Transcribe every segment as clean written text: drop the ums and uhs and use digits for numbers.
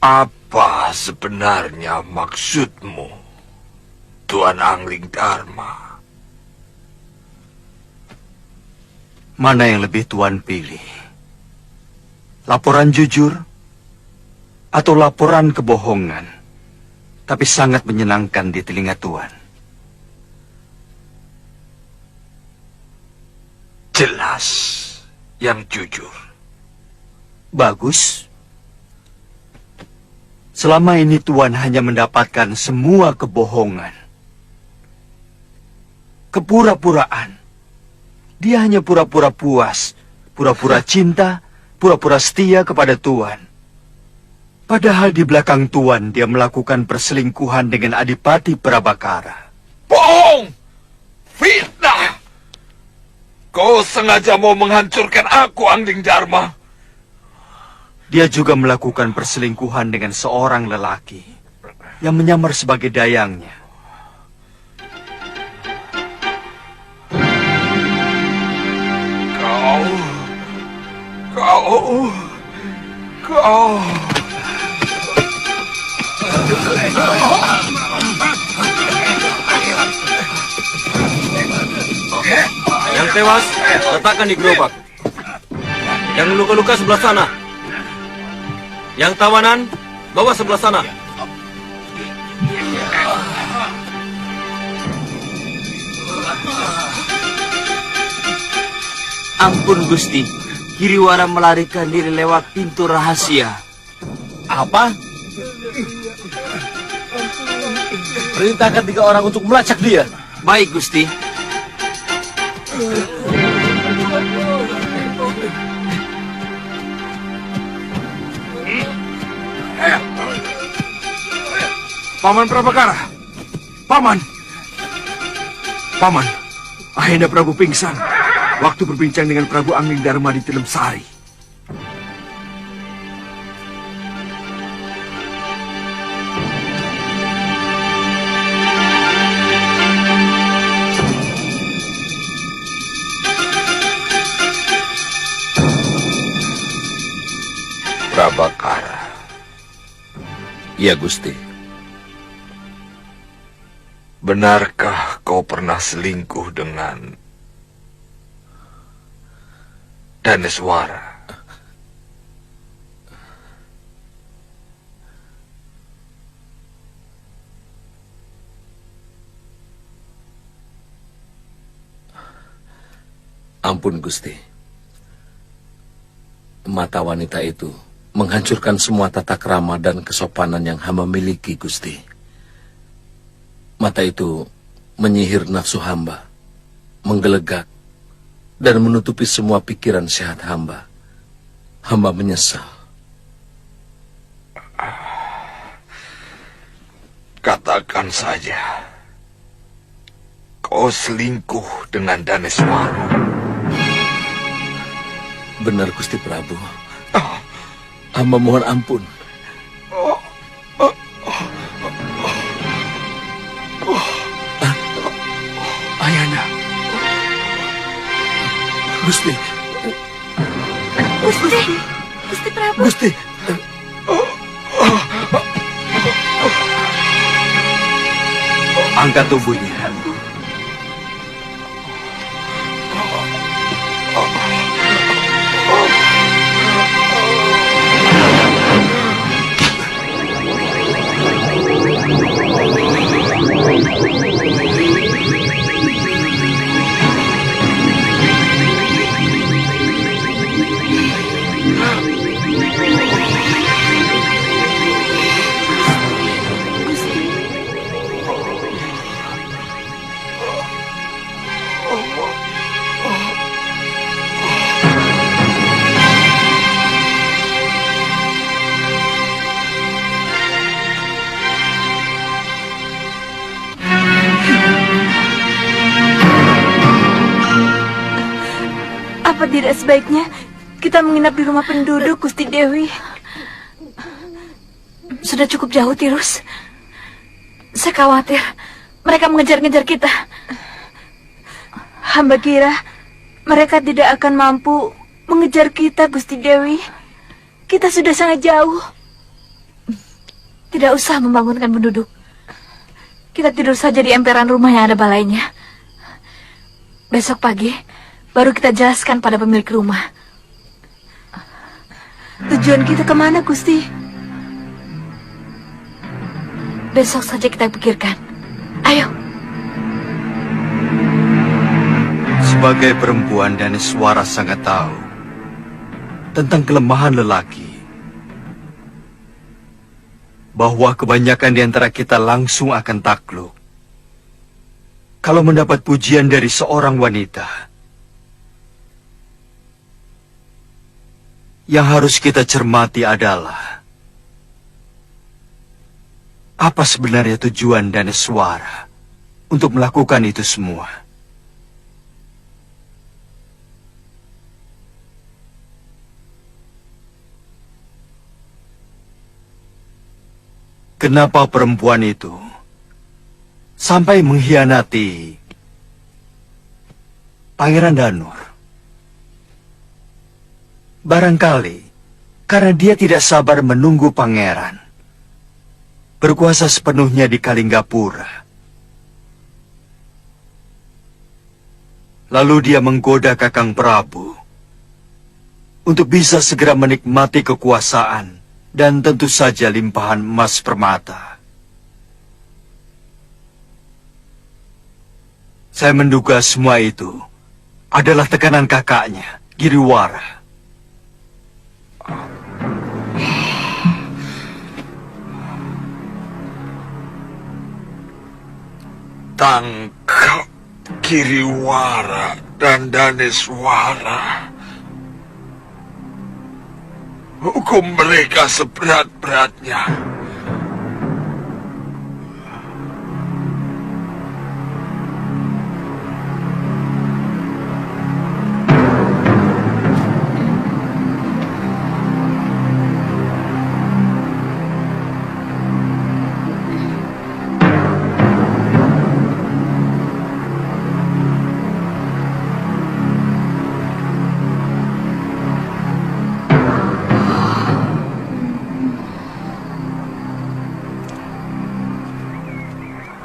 Apa sebenarnya maksudmu, Tuan Angling Dharma? Mana yang lebih Tuan pilih? Laporan jujur atau laporan kebohongan, tapi sangat menyenangkan di telinga Tuan? Jelas yang jujur. Bagus. Selama ini Tuan hanya mendapatkan semua kebohongan. Kepura-puraan. Dia hanya pura-pura puas, pura-pura cinta, pura-pura setia kepada Tuan. Padahal di belakang Tuan dia melakukan perselingkuhan dengan Adipati Prabakara. Bohong! Fitnah! Kau sengaja mau menghancurkan aku, Angling Dharma. Dia juga melakukan perselingkuhan dengan seorang lelaki yang menyamar sebagai dayangnya. Kau... Yang tewas, letakkan di gerobak. Yang luka-luka sebelah sana. Yang tawanan, bawa sebelah sana. Ampun Gusti, Hiriwara melarikan diri lewat pintu rahasia. Apa? Perintahkan 3 orang untuk melacak dia. Baik Gusti. Paman Prabakara. Paman. Paman, Ahenda Prabu pingsan waktu berbincang dengan Prabu Angling Dharma di Tilem Sari. Prabakara. Iya, Gusti. Benarkah kau pernah selingkuh dengan Daneswara? Ampun, Gusti. Mata wanita itu menghancurkan semua tata krama dan kesopanan yang hamba miliki, Gusti. Mata itu menyihir nafsu hamba, menggelegak, dan menutupi semua pikiran sehat hamba. Hamba menyesal. Katakan saja, kau selingkuh dengan Daneswara. Benar, Gusti Prabu. Hamba mohon ampun. Ayana. Gusti. Gusti. Gusti Prabu. Gusti. Angkat tubuhnya. Apa tidak sebaiknya kita menginap di rumah penduduk, Gusti Dewi? Sudah cukup jauh, Tirus. Saya khawatir mereka mengejar-ngejar kita. Hamba kira mereka tidak akan mampu mengejar kita, Gusti Dewi. Kita sudah sangat jauh. Tidak usah membangunkan penduduk. Kita tidur saja di emperan rumah yang ada balainya. Besok pagi baru kita jelaskan pada pemilik rumah. Tujuan kita kemana, Gusti? Besok saja kita pikirkan. Ayo. Sebagai perempuan, Daneswara sangat tahu tentang kelemahan lelaki. Bahwa kebanyakan di antara kita langsung akan takluk kalau mendapat pujian dari seorang wanita. Yang harus kita cermati adalah apa sebenarnya tujuan Daneswara untuk melakukan itu semua. Kenapa perempuan itu sampai mengkhianati Pangeran Danur? Barangkali karena dia tidak sabar menunggu pangeran berkuasa sepenuhnya di Kalinggapura. Lalu dia menggoda Kakang Prabu untuk bisa segera menikmati kekuasaan dan tentu saja limpahan emas permata. Saya menduga semua itu adalah tekanan kakaknya, Giriwara. Tangkap Giriwara dan Daneswara. Hukum mereka seberat-beratnya.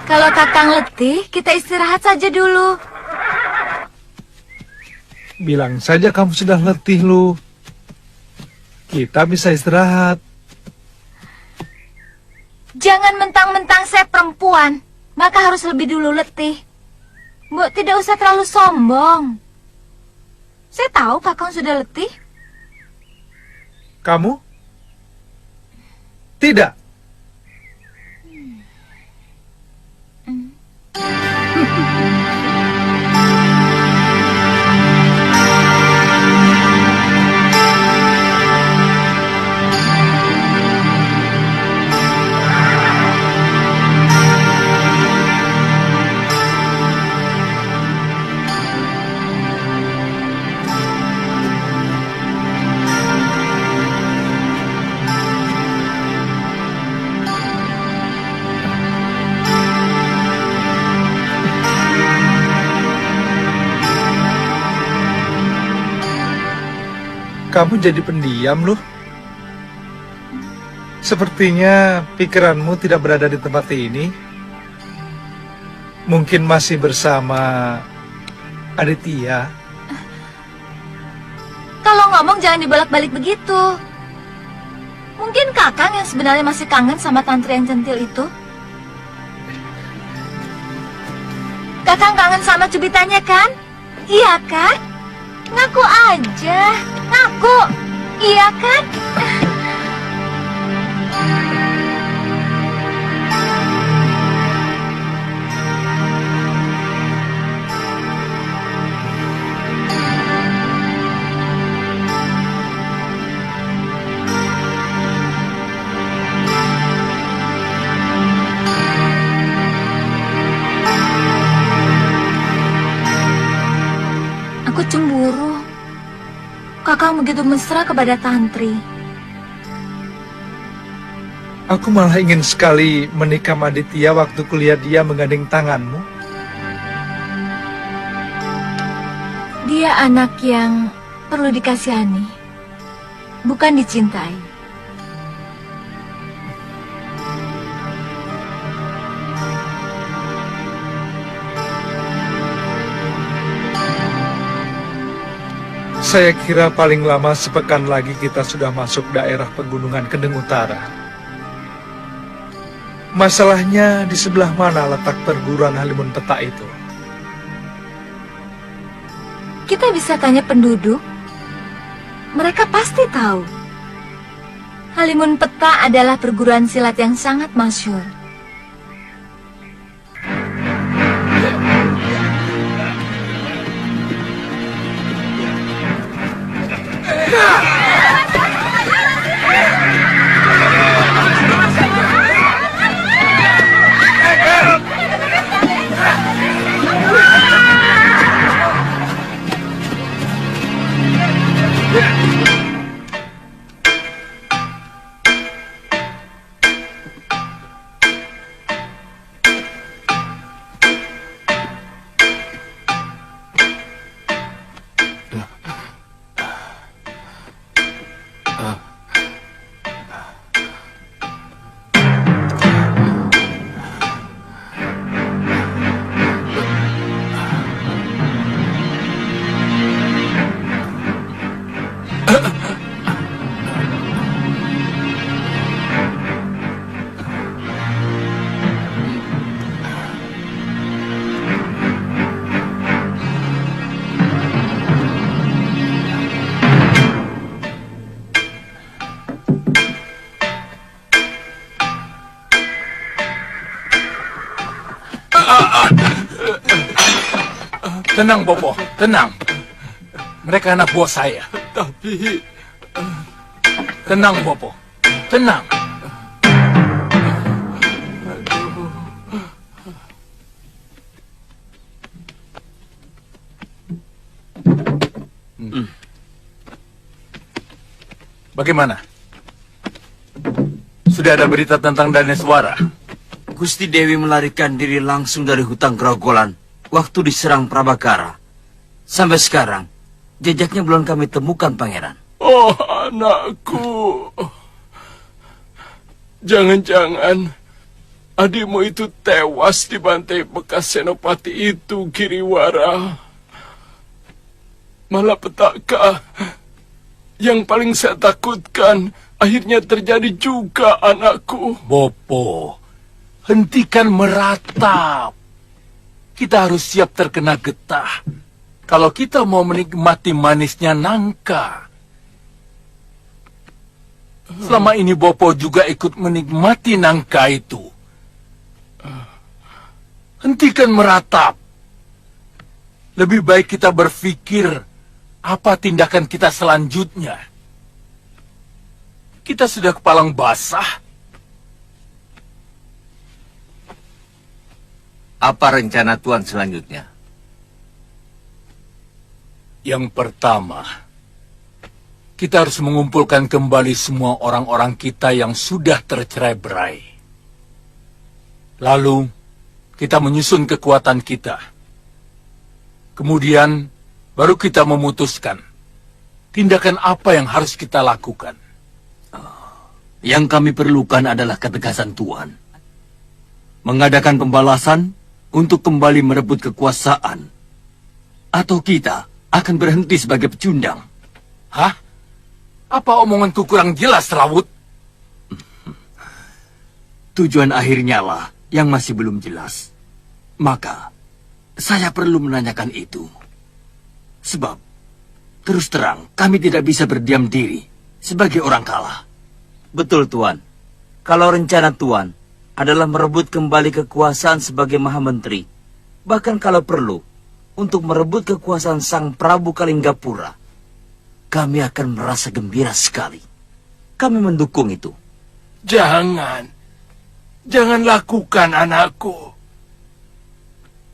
Kalau Kakang letih, kita istirahat saja dulu. Bilang saja kamu sudah letih, Lu. Kita bisa istirahat. Jangan mentang-mentang saya perempuan, maka harus lebih dulu letih. Mbok tidak usah terlalu sombong. Saya tahu Kakang sudah letih. Kamu? Tidak. Kamu jadi pendiam loh. Sepertinya pikiranmu tidak berada di tempat ini. Mungkin masih bersama Aditya. Kalau ngomong jangan dibolak-balik begitu. Mungkin Kakang yang sebenarnya masih kangen sama tantri yang centil itu. Kakang kangen sama cubitannya kan? Iya kan? Ngaku aja. Ngaku. Iya kan? Aku cemburu. Kakang begitu mesra kepada tantri. Aku malah ingin sekali menikah sama Aditya waktu kuliah dia menggandeng tanganmu. Dia anak yang perlu dikasihani, bukan dicintai. Saya kira paling lama sepekan lagi kita sudah masuk daerah pegunungan Kendeng Utara. Masalahnya di sebelah mana letak perguruan Halimun Peta itu? Kita bisa tanya penduduk. Mereka pasti tahu. Halimun Peta adalah perguruan silat yang sangat masyhur. Tenang, Bopo. Tenang. Mereka anak buah saya. Tapi... Tenang, Bopo. Tenang. Bagaimana? Sudah ada berita tentang Daneswara? Gusti Dewi melarikan diri langsung dari hutan Grogolan waktu diserang Prabakara. Sampai sekarang, jejaknya belum kami temukan, Pangeran. Oh, anakku. Jangan-jangan adikmu itu tewas dibantai bekas senopati itu, Giriwara. Malapetaka yang paling saya takutkan akhirnya terjadi juga, anakku. Bopo, hentikan meratap. Kita harus siap terkena getah. kalau kita mau menikmati manisnya nangka. Selama ini Bopo juga ikut menikmati nangka itu. Hentikan meratap. Lebih baik kita berpikir apa tindakan kita selanjutnya. Kita sudah kepalang basah. Apa rencana Tuan selanjutnya? Yang pertama, kita harus mengumpulkan kembali semua orang-orang kita yang sudah tercerai-berai. Lalu, kita menyusun kekuatan kita. Kemudian, baru kita memutuskan tindakan apa yang harus kita lakukan. Yang kami perlukan adalah ketegasan Tuan. Mengadakan pembalasan untuk kembali merebut kekuasaan. Atau kita akan berhenti sebagai pecundang. Hah? Apa omonganku kurang jelas, Rawut? Tujuan akhirnya lah yang masih belum jelas. Maka, saya perlu menanyakan itu. Sebab, terus terang, kami tidak bisa berdiam diri sebagai orang kalah. Betul, Tuan. Kalau rencana Tuan adalah merebut kembali kekuasaan sebagai Maha Menteri, bahkan kalau perlu, untuk merebut kekuasaan Sang Prabu Kalinggapura, kami akan merasa gembira sekali. Kami mendukung itu. Jangan lakukan, anakku.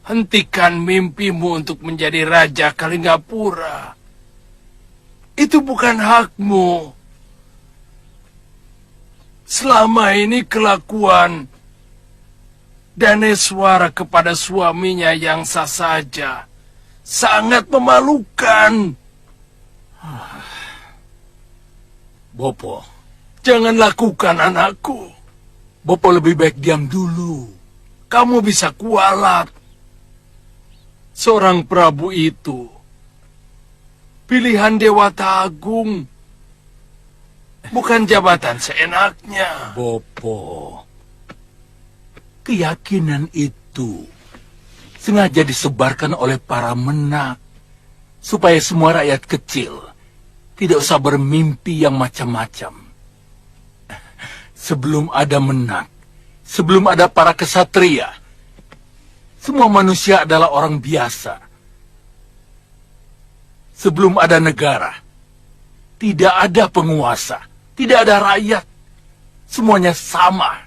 Hentikan mimpimu untuk menjadi Raja Kalinggapura. Itu bukan hakmu. Selama ini kelakuan Daneswara kepada suaminya yang sah saja sangat memalukan. Bopo, jangan lakukan, anakku. Bopo lebih baik diam dulu. Kamu bisa kualat. Seorang Prabu itu pilihan Dewata Agung, bukan jabatan seenaknya. Bopo, Keyakinan itu sengaja disebarkan oleh para menak supaya semua rakyat kecil tidak usah bermimpi yang macam-macam. Sebelum ada menak, sebelum ada para kesatria, semua manusia adalah orang biasa. Sebelum ada negara, tidak ada penguasa, tidak ada rakyat. Semuanya sama.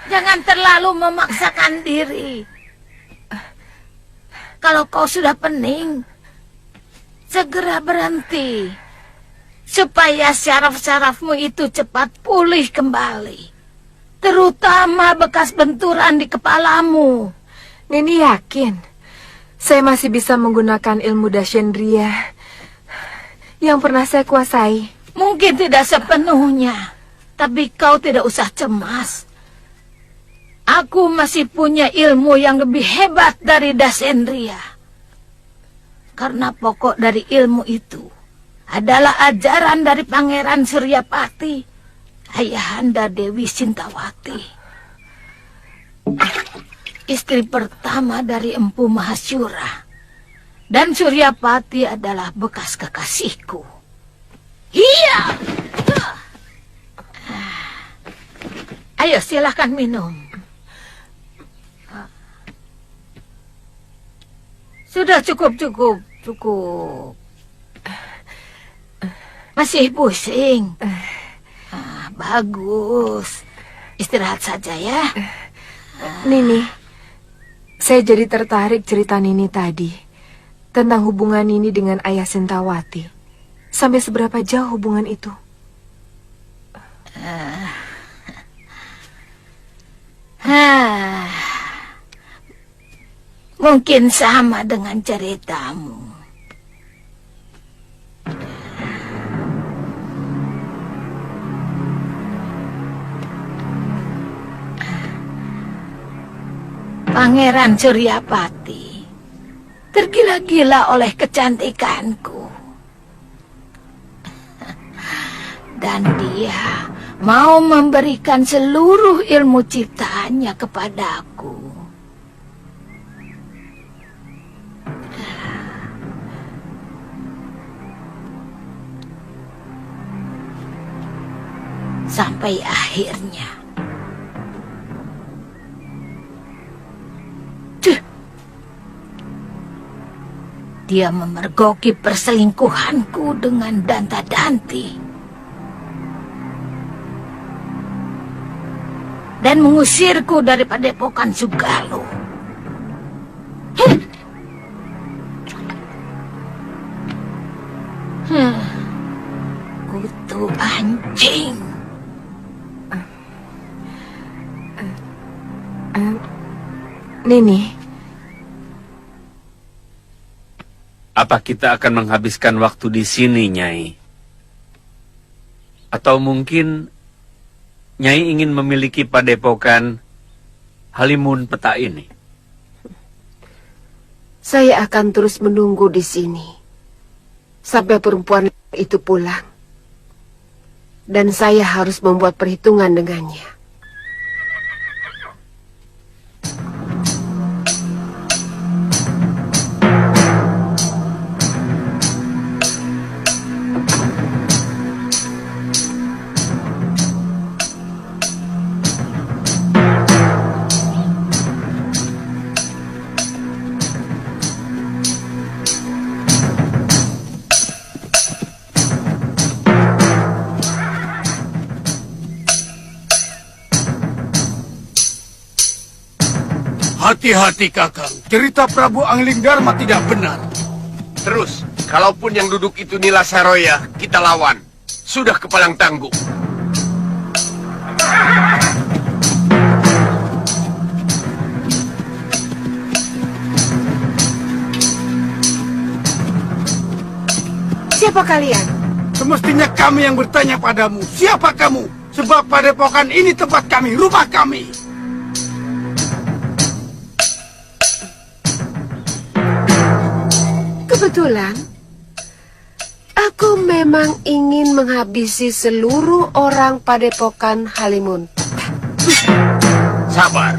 Jangan terlalu memaksakan diri. Kalau kau sudah pening, segera berhenti. supaya syaraf-syarafmu itu cepat pulih kembali. Terutama bekas benturan di kepalamu. Nini yakin saya masih bisa menggunakan ilmu Dashendriya yang pernah saya kuasai. Mungkin tidak sepenuhnya, tapi kau tidak usah cemas. Aku masih punya ilmu yang lebih hebat dari Dashendriya. Karena pokok dari ilmu itu adalah ajaran dari Pangeran Suryapati, ayahanda Dewi Sintawati, istri pertama dari Empu Mahasyura. Dan Suryapati adalah bekas kekasihku. Iya. Ayo silahkan minum. Sudah cukup. Masih pusing? Bagus. Istirahat saja ya. Nini, saya jadi tertarik cerita Nini tadi tentang hubungan Nini dengan ayah Sintawati. Sampai seberapa jauh hubungan itu? Mungkin sama dengan ceritamu. Pangeran Suryapati tergila-gila oleh kecantikanku. Dan dia mau memberikan seluruh ilmu ciptaannya kepadaku. Sampai akhirnya dia memergoki perselingkuhanku dengan Danta-Danti dan mengusirku dari padepokan Sugalo. Kutu anjing. Nini, Apa kita akan menghabiskan waktu di sini, Nyai? Atau mungkin Nyai ingin memiliki padepokan Halimun Peta ini? Saya akan terus menunggu di sini sampai perempuan itu pulang. Dan saya harus membuat perhitungan dengannya. Hati-hati Kakang, cerita Prabu Angling Dharma tidak benar. Terus, kalaupun yang duduk itu Nila Saroya, kita lawan. Sudah kepalang tangguh. Siapa kalian? Semestinya kami yang bertanya padamu. Siapa kamu? Sebab padepokan ini tempat kami, rumah kami. Kebetulan, aku memang ingin menghabisi seluruh orang padepokan Halimun. Sabar.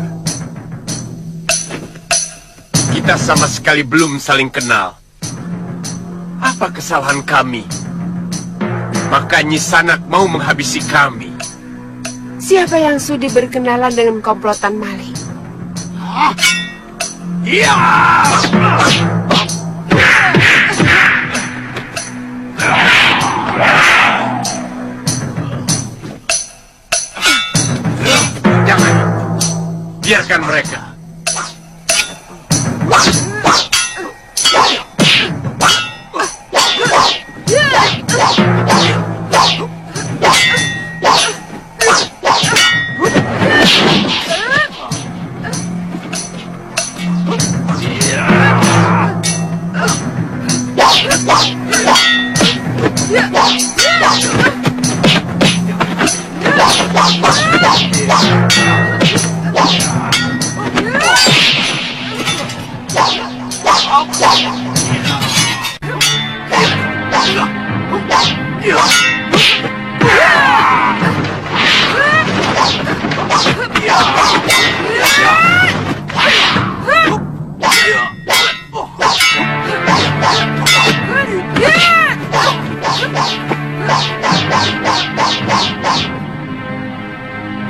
Kita sama sekali belum saling kenal. Apa kesalahan kami? Maka Nyi Sanak mau menghabisi kami. Siapa yang sudi berkenalan dengan komplotan maling? Iya! Jangan. Biarkan mereka.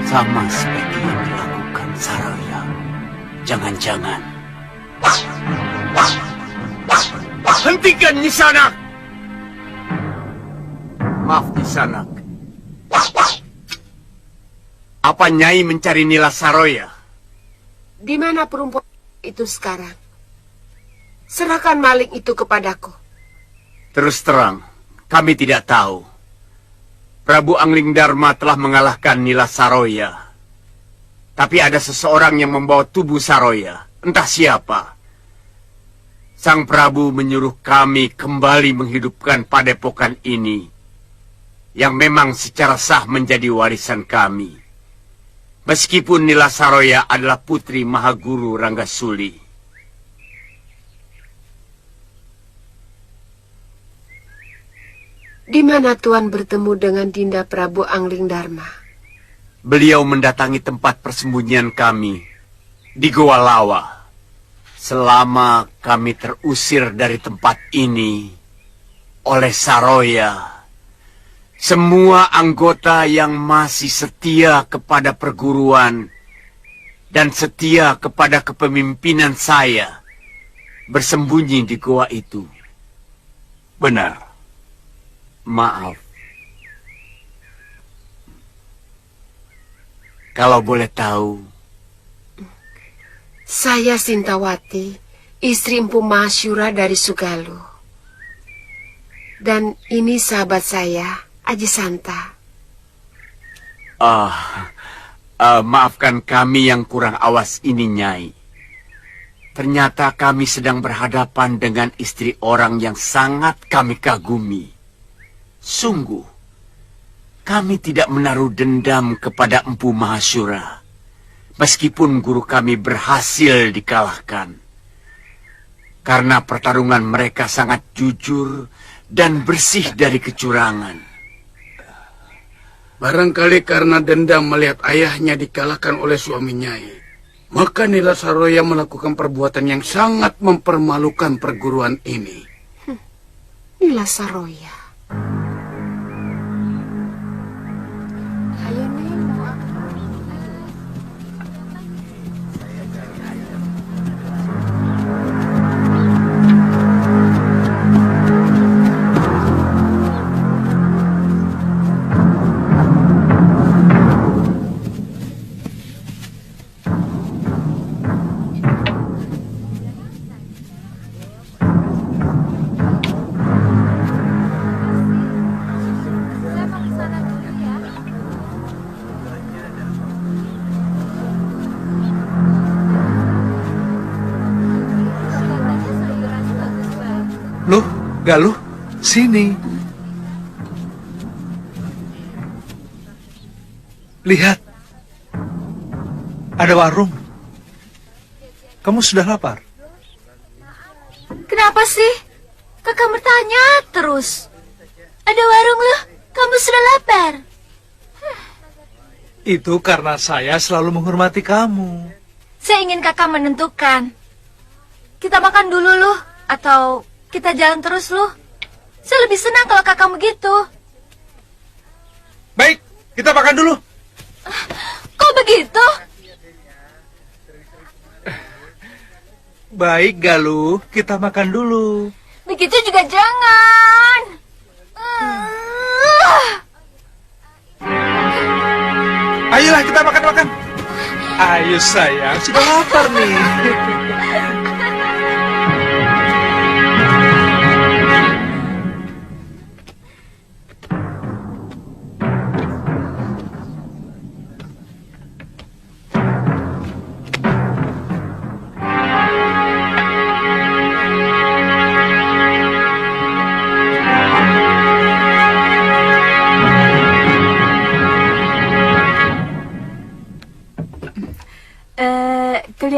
Sama seperti yang dilakukan Saroya. Jangan-jangan. Hentikan Nisanak! Maaf Nisanak. Apa Nyai mencari Nila Saroya? Di mana perempuan itu sekarang? Serahkan maling itu kepadaku. Terus terang, kami tidak tahu. Prabu Angling Dharma telah mengalahkan Nila Saroya. Tapi ada seseorang yang membawa tubuh Saroya. Entah siapa. Sang Prabu menyuruh kami kembali menghidupkan padepokan ini. Yang memang secara sah menjadi warisan kami. Meskipun Nila Saroya adalah putri Mahaguru Ranggasuli. Di mana Tuan bertemu dengan Dinda Prabu Angling Dharma? Beliau mendatangi tempat persembunyian kami di Goa Lawa. Selama kami terusir dari tempat ini oleh Saroya, semua anggota yang masih setia kepada perguruan dan setia kepada kepemimpinan saya bersembunyi di goa itu. Benar. Maaf. Kalau boleh tahu, Saya Sintawati, istri Empu Mahasyura dari Sugalu. Dan ini sahabat saya, Aji Santa. maafkan kami yang kurang awas ini, Nyai. Ternyata kami sedang berhadapan dengan istri orang yang sangat kami kagumi. Sungguh, kami tidak menaruh dendam kepada Empu Mahasyura, meskipun guru kami berhasil dikalahkan. Karena pertarungan mereka sangat jujur dan bersih dari kecurangan. Barangkali karena dendam melihat ayahnya dikalahkan oleh suami Nyai, maka Nila Saroya melakukan perbuatan yang sangat mempermalukan perguruan ini. Nila Saroya. Loh, Galuh, sini. Lihat. Ada warung. Kamu sudah lapar? Kenapa sih? Kakak bertanya terus. Ada warung loh, kamu sudah lapar. Itu karena saya selalu menghormati kamu. Saya ingin kakak menentukan. Kita makan dulu loh, atau kita jalan terus loh. Saya lebih senang kalau kakak begitu. Baik, kita makan dulu. Kok begitu? Baik, Galuh, kita makan dulu. Begitu juga jangan. Ayolah kita makan-makan. Ayo sayang, sudah lapar nih.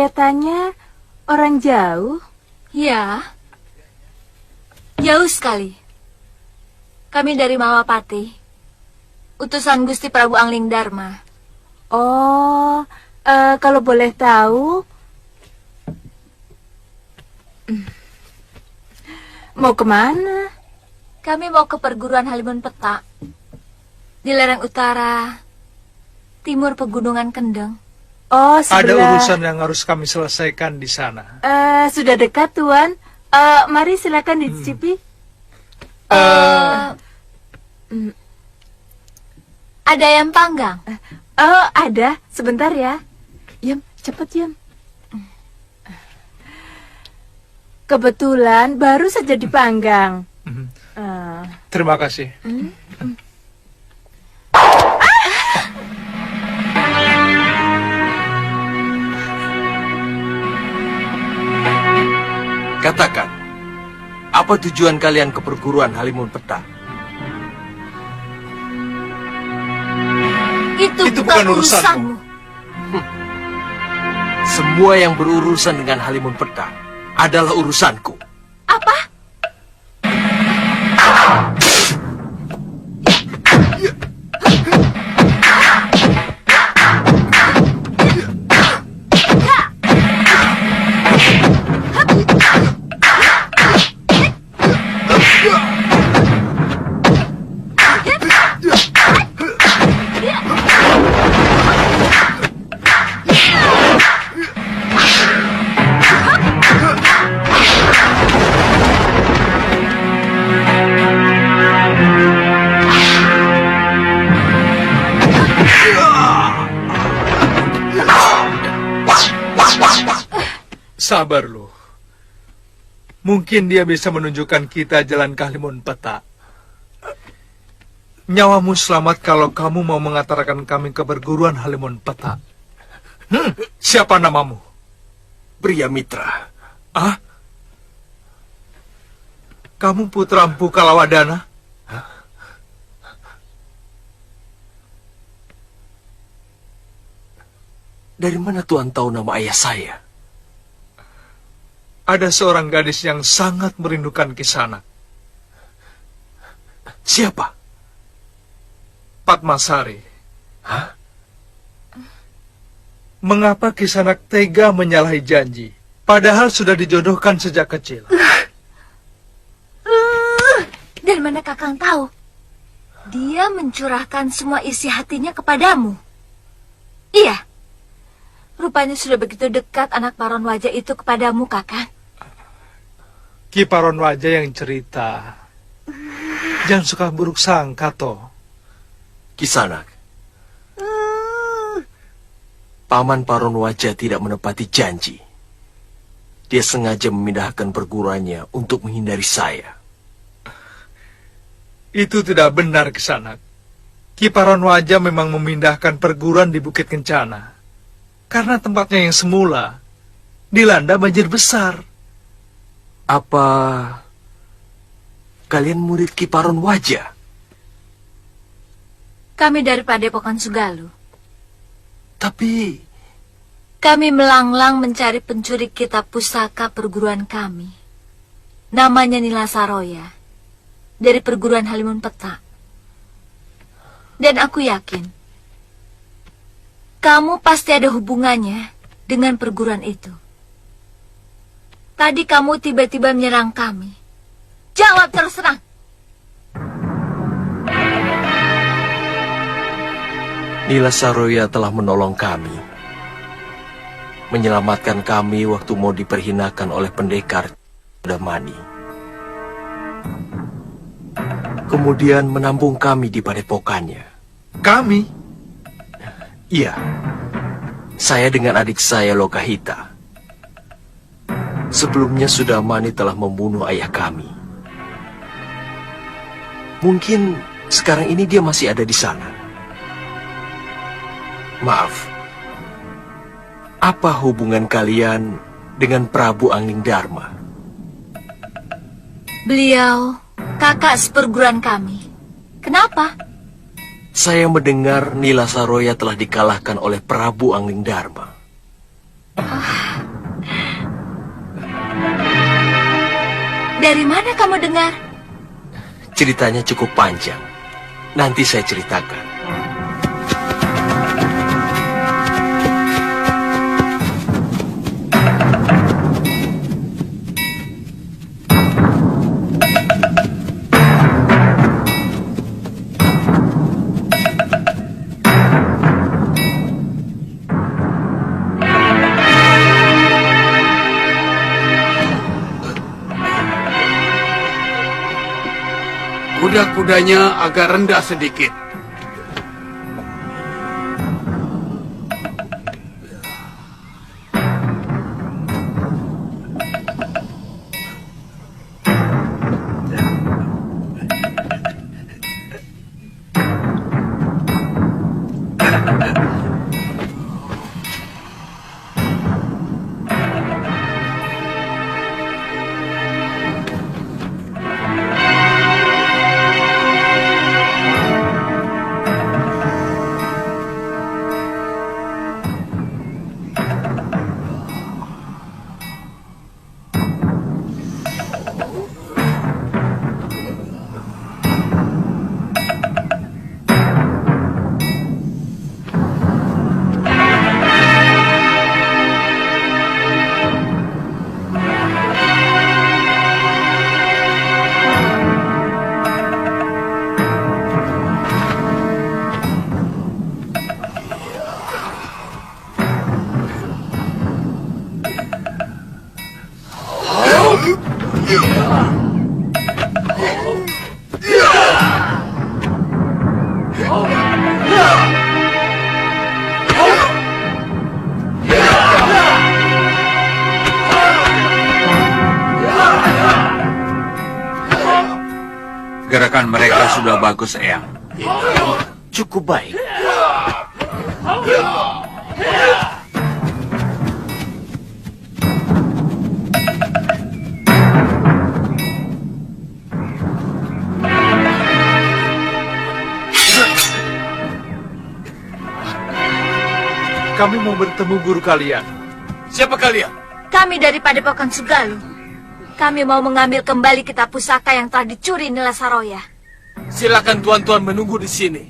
Kelihatannya orang jauh. Ya, jauh sekali. Kami dari Malapati, utusan Gusti Prabu Angling Darma. Oh, kalau boleh tahu, mau kemana? Kami mau ke perguruan Halimun Petak, di lereng utara, timur Pegunungan Kendeng. Oh, Ada sebelah. urusan yang harus kami selesaikan di sana. Sudah dekat, Tuan. Mari silakan dicicipi. Ada ayam panggang? Oh, ada. Sebentar ya. Yam, cepet Yam. Kebetulan baru saja dipanggang. Terima kasih. Katakan, apa tujuan kalian ke perguruan Halimun Petak? Itu bukan urusanmu. Semua yang berurusan dengan Halimun Petak adalah urusanku. Apa? Sabar lu. Mungkin dia bisa menunjukkan kita jalan ke Halimun Petak. Nyawamu selamat kalau kamu mau mengantarkan kami ke perguruan Halimun Petak. Siapa namamu? Pria Mitra. Ah? Kamu putra Empu Kalawadana? Dari mana Tuan tahu nama ayah saya? Ada seorang gadis yang sangat merindukan Kisanak. Siapa? Padmasari. Hah? Mengapa Kisanak tega menyalahi janji, padahal sudah dijodohkan sejak kecil? Dari mana Kakang tahu? Dia mencurahkan semua isi hatinya kepadamu. Iya. Rupanya sudah begitu dekat anak paron wajah itu kepadamu, Kakang. Ki Paron Wajah yang cerita. Jangan suka buruk sangka, toh. Kisanak. Paman Paron Wajah tidak menepati janji. Dia sengaja memindahkan perguruannya untuk menghindari saya. Itu tidak benar, Kisanak. Ki Paron Wajah memang memindahkan perguruan di Bukit Kencana. Karena tempatnya yang semula dilanda banjir besar. Apa kalian murid Ki Paron Wajah? Kami dari Padepokan Sugalu. Tapi kami melanglang mencari pencuri kitab pusaka perguruan kami. Namanya Nila Saroya. Dari perguruan Halimun Petak. Dan aku yakin kamu pasti ada hubungannya dengan perguruan itu. Tadi kamu tiba-tiba menyerang kami. Jawab terus terang. Nila Saroya telah menolong kami. Menyelamatkan kami waktu mau diperhinakan oleh pendekar Damani. Kemudian menambung kami di padepokannya. Kami? Iya. Saya dengan adik saya Lokahita. Sebelumnya Sudamani telah membunuh ayah kami. Mungkin sekarang ini dia masih ada di sana. Maaf. Apa hubungan kalian dengan Prabu Angling Darma? Beliau kakak seperguruan kami. Kenapa? Saya mendengar Nila Saroya telah dikalahkan oleh Prabu Angling Darma. Dari mana kamu dengar? Ceritanya cukup panjang. Nanti saya ceritakan. Kuda-kudanya agak rendah sedikit. Gerakan mereka sudah bagus, Eyang. Cukup baik. Kami mau bertemu guru kalian. Siapa kalian? Kami dari Padepokan Sugalu. Kami mau mengambil kembali kitab pusaka yang telah dicuri Nila Saroya. Silakan tuan-tuan menunggu di sini.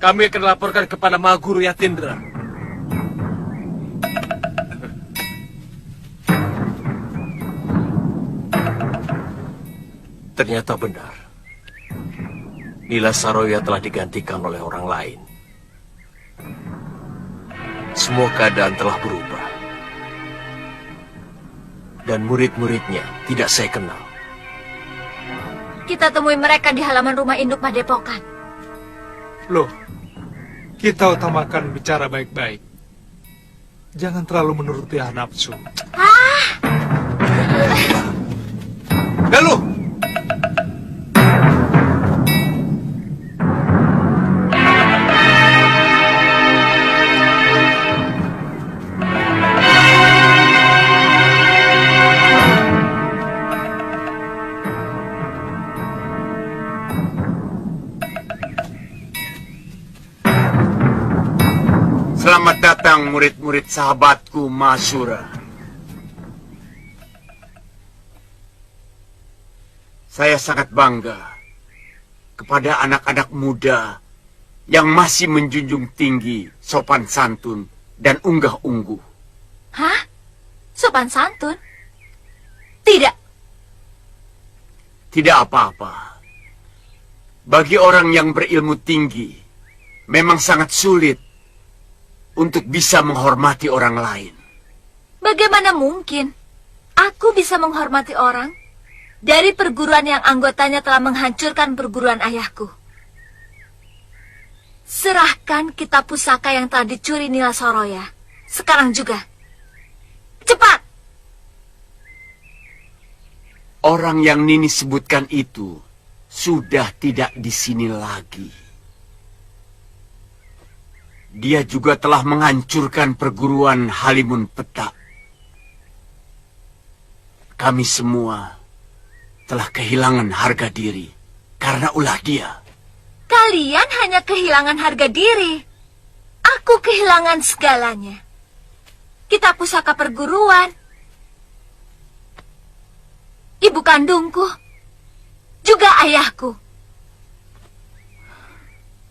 Kami akan laporkan kepada Mahaguru Yatindra. Ternyata benar. Nila Saroya telah digantikan oleh orang lain. Semua keadaan telah berubah. Dan murid-muridnya tidak saya kenal. Kita temui mereka di halaman rumah induk Padepokan. Loh, kita utamakan bicara baik-baik. Jangan terlalu menuruti nafsu. Galuh! Selamat datang murid-murid sahabatku Masura. Saya sangat bangga kepada anak-anak muda yang masih menjunjung tinggi sopan santun dan unggah-ungguh. Hah? Sopan santun? Tidak. Tidak apa-apa. Bagi orang yang berilmu tinggi, memang sangat sulit untuk bisa menghormati orang lain. Bagaimana mungkin aku bisa menghormati orang dari perguruan yang anggotanya telah menghancurkan perguruan ayahku? Serahkan kitab pusaka yang telah dicuri Nila Saroya. Sekarang juga. Cepat! Orang yang Nini sebutkan itu sudah tidak di sini lagi. Dia juga telah menghancurkan perguruan Halimun Petak. Kami semua telah kehilangan harga diri karena ulah dia. Kalian hanya kehilangan harga diri. Aku kehilangan segalanya. Kitab pusaka perguruan. ibu kandungku, juga ayahku.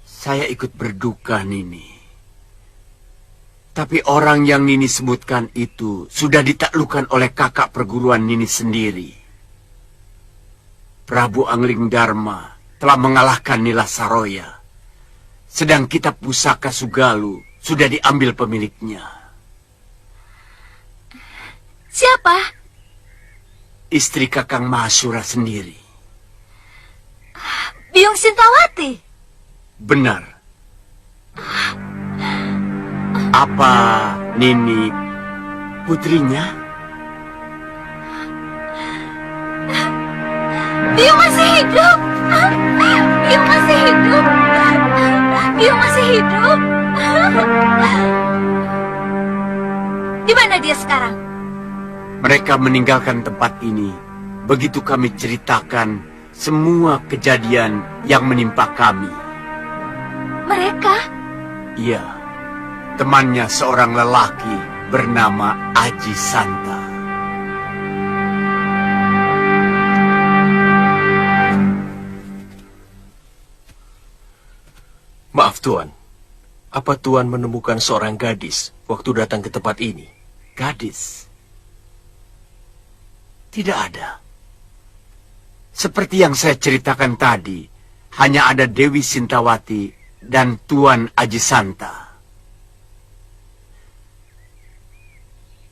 Saya ikut berduka, Nini. Tapi orang yang Nini sebutkan itu sudah ditaklukkan oleh kakak perguruan Nini sendiri. Prabu Angling Dharma telah mengalahkan Nila Saroya. Sedang kitab pusaka Sugalu sudah diambil pemiliknya. Siapa? Istri Kakang Mahasura sendiri. Biung Sintawati. Benar. Apa Nini putrinya? Biung masih hidup. Biung masih hidup. Biung masih hidup. Di mana dia sekarang? Mereka meninggalkan tempat ini. Begitu kami ceritakan semua kejadian yang menimpa kami. Mereka? Iya. Temannya seorang lelaki bernama Aji Santa. Maaf Tuan, apa Tuan menemukan seorang gadis waktu datang ke tempat ini? Gadis? Tidak ada. Seperti yang saya ceritakan tadi, hanya ada Dewi Sintawati dan Tuan Aji Santa.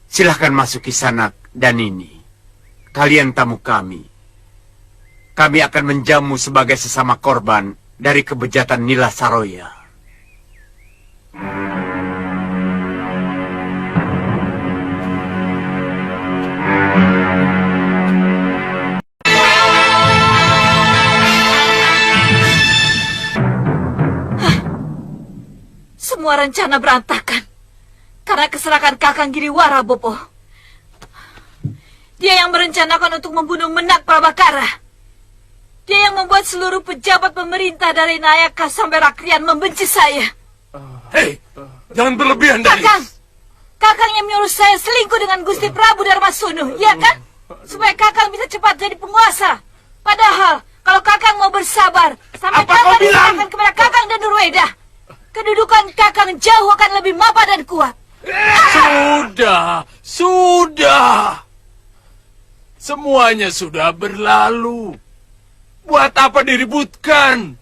Silahkan masuk Kisanak dan ini. Kalian tamu kami. Kami akan menjamu sebagai sesama korban dari kebejatan Nila Saroya. Semua rencana berantakan karena kesalahan Kakang Giriwara, Bopo. Dia yang merencanakan untuk membunuh Menak Prabakara. Dia yang membuat seluruh pejabat pemerintah dari Nayaka sampai Rakrian membenci saya. Hei, jangan berlebihan, Danis. Kakang yang menyuruh saya selingkuh dengan Gusti Prabu Darmasunu, ya kan? Supaya Kakang bisa cepat jadi penguasa. Padahal, kalau Kakang mau bersabar, sampai Kakang diserahkan kepada Kakang dan Nurweda, kedudukan Kakang jauh akan lebih mapan dan kuat. Sudah. Semuanya sudah berlalu. Buat apa diributkan?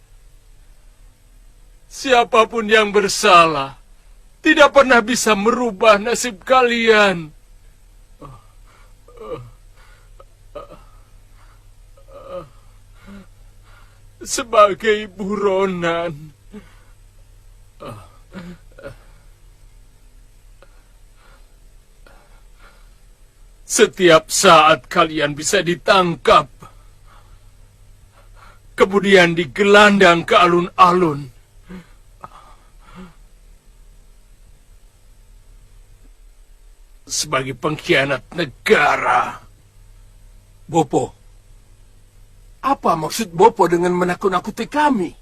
Siapapun yang bersalah tidak pernah bisa merubah nasib kalian. Sebagai buronan, setiap saat kalian bisa ditangkap, kemudian digelandang ke alun-alun. Sebagai pengkhianat negara. Bopo, apa maksud Bopo dengan menakut-nakuti kami?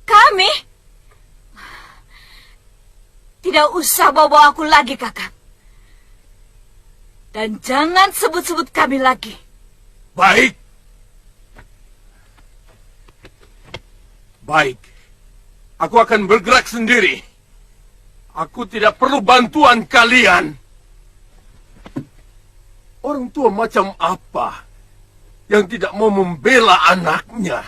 Kami? Tidak usah bawa aku lagi, Kakang. Dan jangan sebut-sebut kami lagi. Baik. Baik. Aku akan bergerak sendiri. Aku tidak perlu bantuan kalian. Orang tua macam apa yang tidak mau membela anaknya?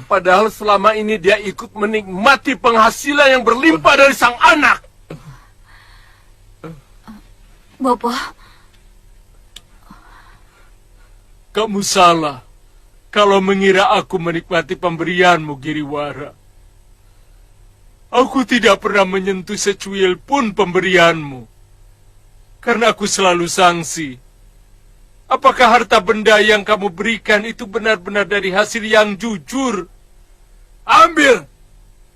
Padahal selama ini dia ikut menikmati penghasilan yang berlimpah dari sang anak. Bopo. Kamu salah kalau mengira aku menikmati pemberianmu, Giriwara. Aku tidak pernah menyentuh secuil pun pemberianmu. Karena aku selalu sangsi. Apakah harta benda yang kamu berikan itu benar-benar dari hasil yang jujur? Ambil!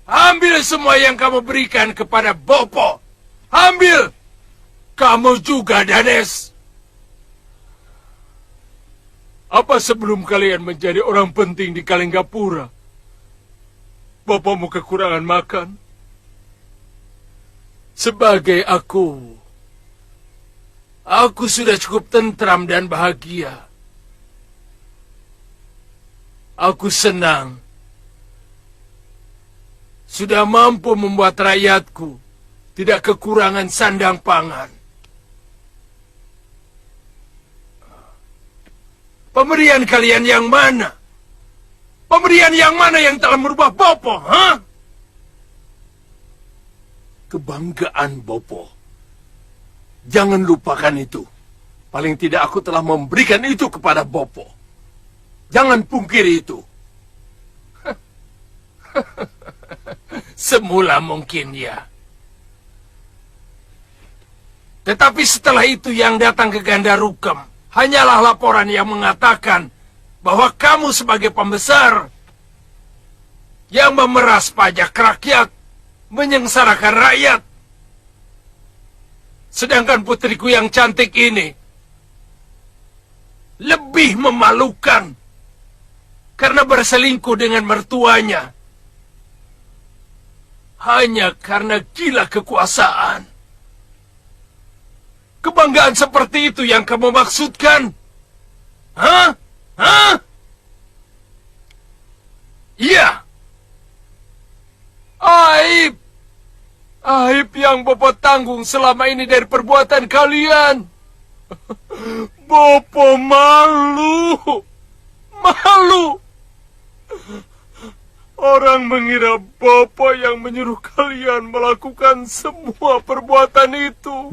Ambil semua yang kamu berikan kepada Bopo! Ambil! Kamu juga, Danes! Apa sebelum kalian menjadi orang penting di Kalinggapura, Bopomu kekurangan makan? Aku sudah cukup tentram dan bahagia. Aku senang. Sudah mampu membuat rakyatku tidak kekurangan sandang pangan. Pemberian kalian yang mana? Pemberian yang mana yang telah merubah Bopo, ha? Kebanggaan Bopo. Jangan lupakan itu. Paling tidak aku telah memberikan itu kepada Bopo. Jangan pungkiri itu. Semula mungkin ya. Tetapi setelah itu yang datang ke Gandarukem hanyalah laporan yang mengatakan bahwa kamu sebagai pembesar yang memeras pajak rakyat, menyengsarakan rakyat. Sedangkan putriku yang cantik ini lebih memalukan karena berselingkuh dengan mertuanya. Hanya karena gila kekuasaan. Kebanggaan seperti itu yang kamu maksudkan? Hah? Hah? Iya. Aib. Aib yang Bopo tanggung selama ini dari perbuatan kalian. Bopo malu. Malu. Orang mengira Bopo yang menyuruh kalian melakukan semua perbuatan itu.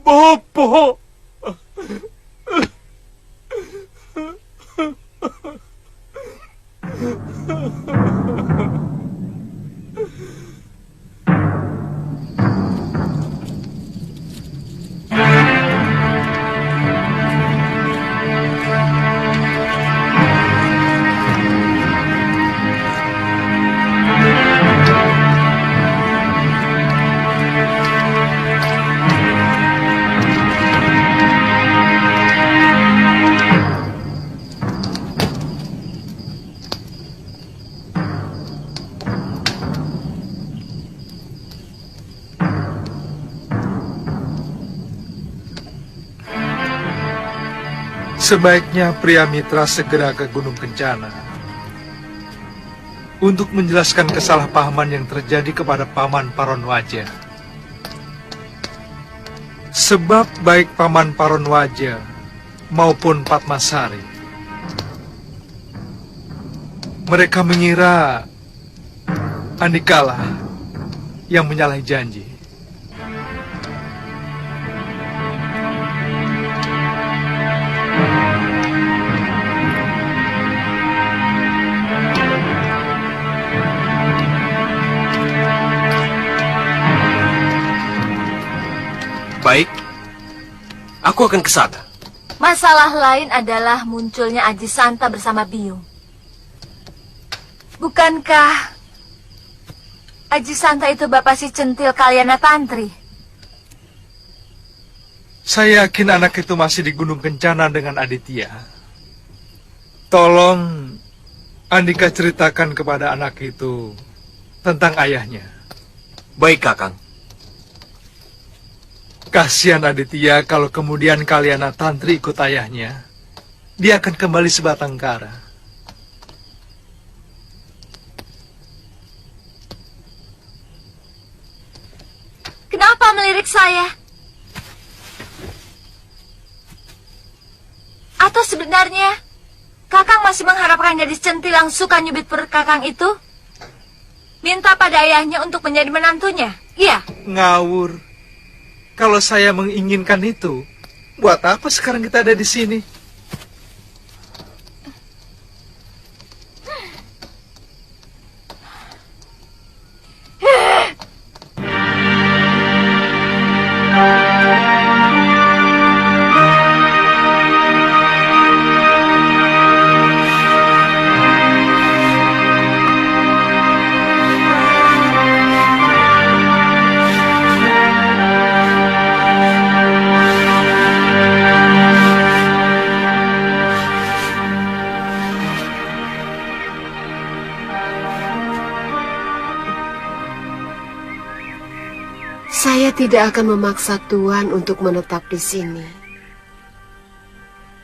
Bopo. Sebaiknya pria mitra segera ke Gunung Kencana untuk menjelaskan kesalahpahaman yang terjadi kepada Paman Paronwaja. Sebab baik Paman Paronwaja maupun Padmasari, mereka mengira Andikalah yang menyalahi janji. Baik, aku akan ke sana. Masalah lain adalah munculnya Aji Santa bersama Biung. Bukankah Aji Santa itu bapak si centil Kalyana Tantri? Saya yakin anak itu masih di Gunung Kencana dengan Aditya. Tolong Andika ceritakan kepada anak itu tentang ayahnya. Baik, Kakang. Kasihan Aditya kalau kemudian Kalyana Tantri ikut ayahnya. Dia akan kembali sebatang kara. Kenapa melirik saya? Atau sebenarnya Kakang masih mengharapkan gadis centil yang suka nyubit perut Kakang itu? Minta pada ayahnya untuk menjadi menantunya? Iya? Ngawur. Kalau saya menginginkan itu, buat apa sekarang kita ada di sini? tidak akan memaksa Tuan untuk menetap di sini.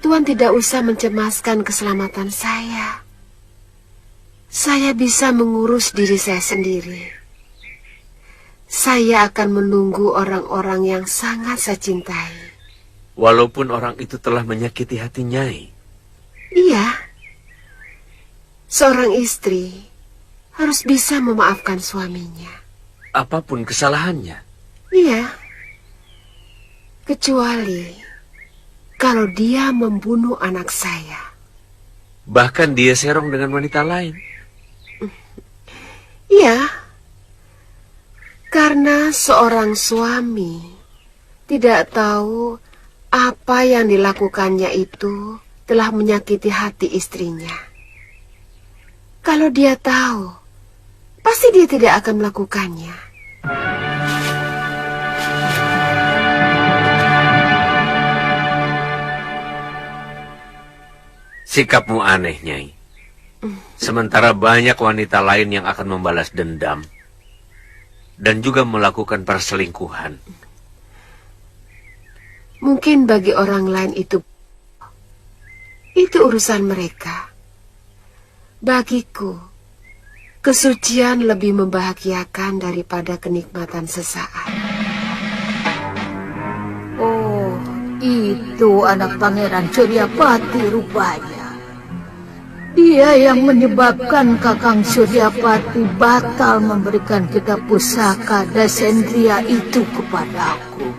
Tuan tidak usah mencemaskan keselamatan saya. Saya bisa mengurus diri saya sendiri. Saya akan menunggu orang-orang yang sangat saya cintai. Walaupun orang itu telah menyakiti hati Nyai. Iya. Seorang istri harus bisa memaafkan suaminya. Apapun kesalahannya. Iya. Kecuali kalau dia membunuh anak saya. Bahkan dia serong dengan wanita lain. Iya. Karena seorang suami tidak tahu apa yang dilakukannya itu telah menyakiti hati istrinya. Kalau dia tahu, pasti dia tidak akan melakukannya. Sikapmu aneh, Nyai. Sementara banyak wanita lain yang akan membalas dendam dan juga melakukan perselingkuhan. Mungkin bagi orang lain itu urusan mereka. Bagiku, kesucian lebih membahagiakan daripada kenikmatan sesaat. Oh, itu anak Pangeran Suryapati rupanya. Dia yang menyebabkan Kakang Suryapati batal memberikan kitab pusaka Dasendria itu kepadaku.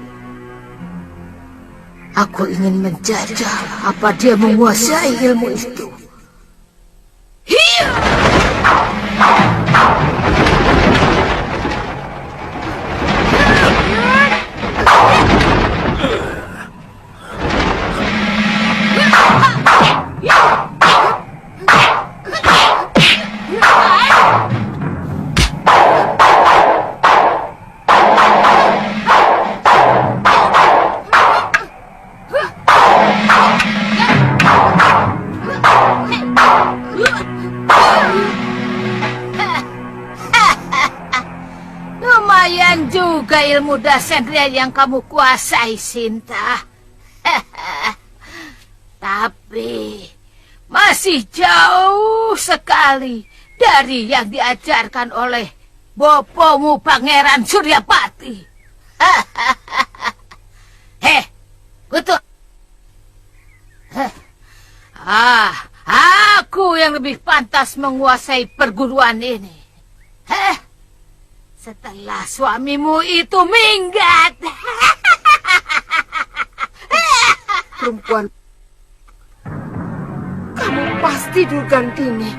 Aku ingin menjajah apa dia menguasai ilmu itu. Hiya! Lumayan juga ilmu Dasendria yang kamu kuasai, Sinta. Tapi masih jauh sekali dari yang diajarkan oleh bopomu Pangeran Suryapati. Betul. Aku yang lebih pantas menguasai perguruan ini. Setelah suamimu itu minggat. Perempuan, kamu pasti Durgandini.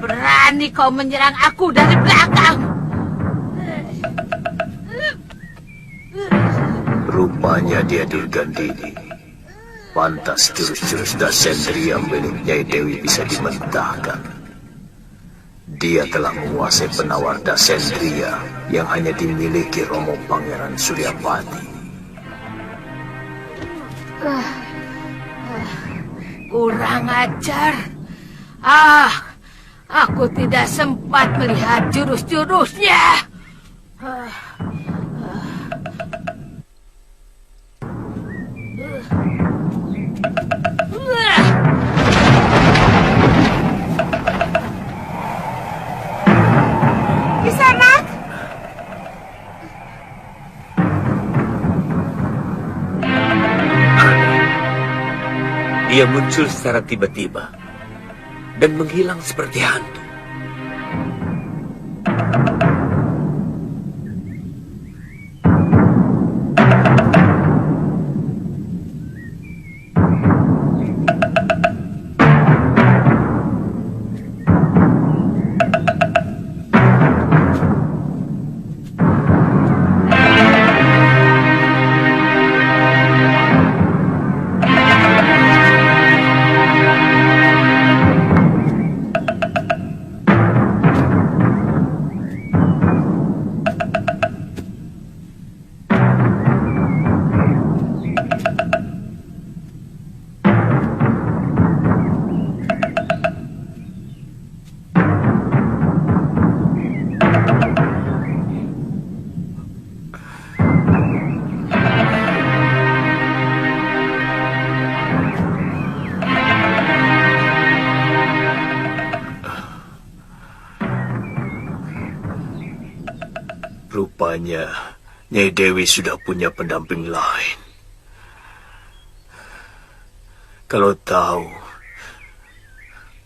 Berani kau menyerang aku dari belakang. Rupanya dia Durgandini. Pantas jurus-jurus Dasendria milik Nyai Dewi bisa dimentahkan. Dia telah menguasai penawar Dasendria yang hanya dimiliki Romo Pangeran Suryapati. Kurang ajar. Aku tidak sempat melihat jurus-jurusnya. Kisanak! Dia muncul secara tiba-tiba dan menghilang seperti hantu. Rupanya Nyai Dewi sudah punya pendamping lain. Kalau tahu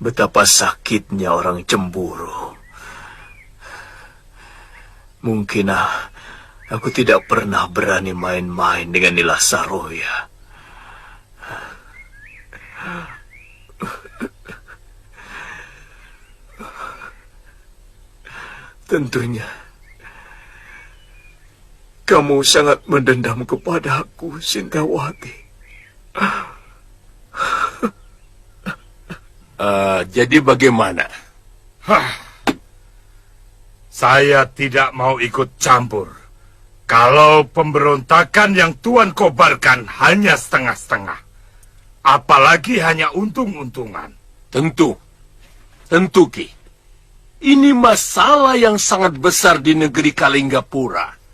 betapa sakitnya orang cemburu, mungkin aku tidak pernah berani main-main dengan Nila Saroya. Tentunya kamu sangat mendendam kepadaku, Sintawati. Jadi bagaimana? Saya tidak mau ikut campur. Kalau pemberontakan yang Tuan kobarkan hanya setengah-setengah. Apalagi hanya untung-untungan. Tentu Ki. Ini masalah yang sangat besar di negeri Kalinggapura.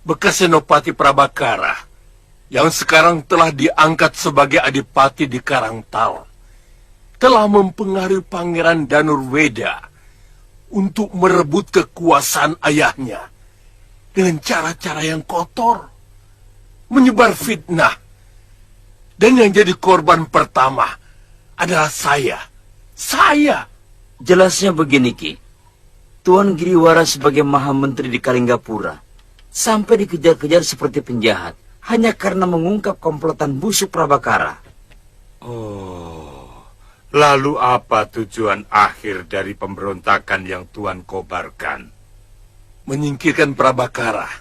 Bekas Senopati Prabakara yang sekarang telah diangkat sebagai adipati di Karangtal telah mempengaruhi Pangeran Danurweda untuk merebut kekuasaan ayahnya dengan cara-cara yang kotor, menyebar fitnah, dan yang jadi korban pertama adalah saya. Jelasnya begini, Ki. Tuan Giriwara sebagai Maha Menteri di Kalinggapura sampai dikejar-kejar seperti penjahat hanya karena mengungkap komplotan busuk Prabakara. Lalu apa tujuan akhir dari pemberontakan yang Tuan kobarkan? Menyingkirkan Prabakara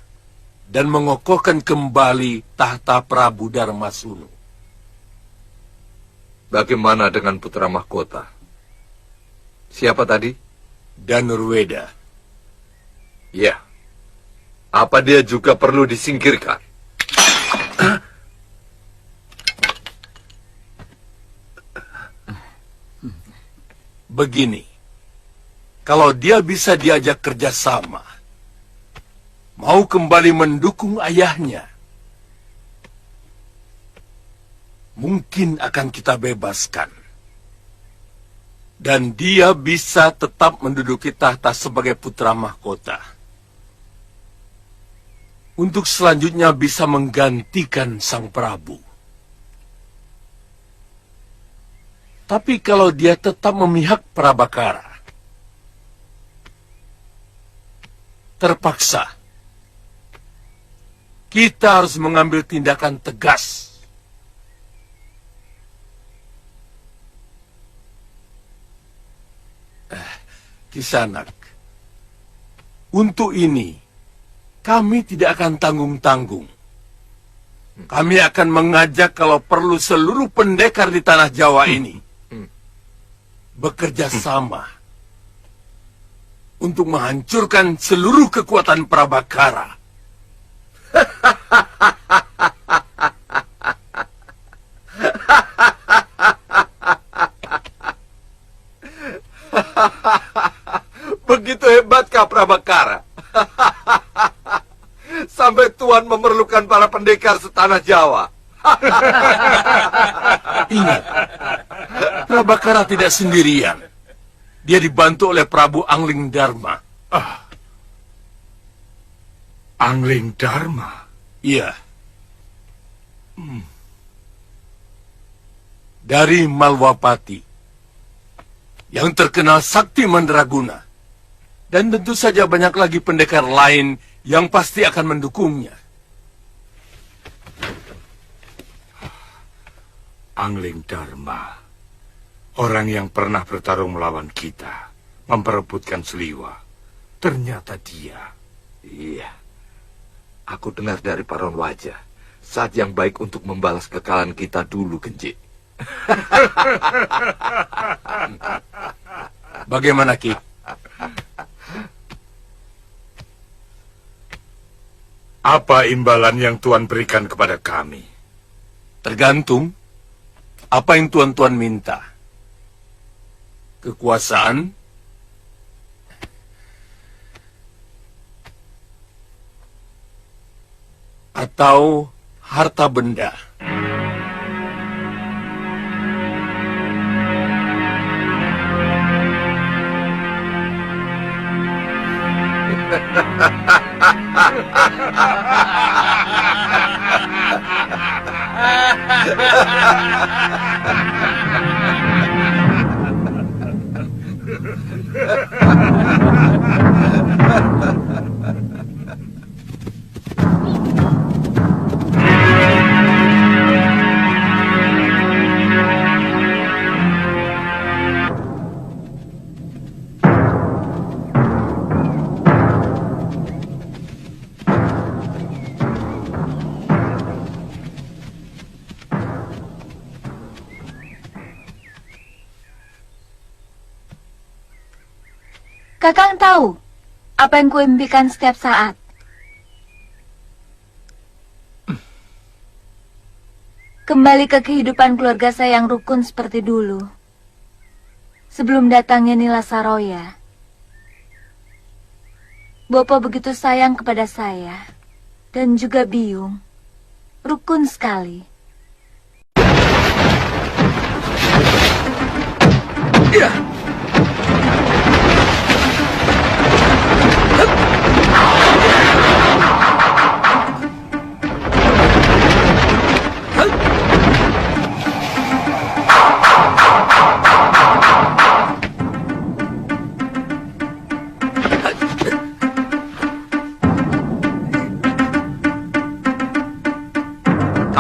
dan mengokohkan kembali tahta Prabu Darmasunu. Bagaimana dengan putra mahkota? Siapa tadi? Danurweda. Ya. Apa dia juga perlu disingkirkan? Begini, kalau dia bisa diajak kerjasama, mau kembali mendukung ayahnya, mungkin akan kita bebaskan. Dan dia bisa tetap menduduki tahta sebagai putra mahkota. Untuk selanjutnya bisa menggantikan sang Prabu. Tapi kalau dia tetap memihak Prabakara, terpaksa kita harus mengambil tindakan tegas. Kisanak, untuk ini kami tidak akan tanggung-tanggung. Kami akan mengajak kalau perlu seluruh pendekar di tanah Jawa ini bekerja sama untuk menghancurkan seluruh kekuatan Prabakara. Begitu hebatkah Prabakara? Sampai Tuan memerlukan para pendekar setanah Jawa. Ingat, Prabakara tidak sendirian. Dia dibantu oleh Prabu Angling Dharma. Angling Dharma? Iya. Dari Malwapati, yang terkenal sakti mandraguna. Dan tentu saja banyak lagi pendekar lain yang pasti akan mendukungnya. Angling Dharma, orang yang pernah bertarung melawan kita, memperebutkan Seliwa. Ternyata dia. Iya. Aku dengar dari Paron Wajah, saat yang baik untuk membalas kekalahan kita dulu, Genji. Bagaimana, Ki? Apa imbalan yang Tuan berikan kepada kami? Tergantung apa yang tuan-tuan minta. Kekuasaan, atau harta benda. Kakang tahu apa yang kuimpikan setiap saat. Kembali ke kehidupan keluarga saya yang rukun seperti dulu. Sebelum datangnya Nila Saroya. Bopo begitu sayang kepada saya. Dan juga Biung. Rukun sekali. Ya.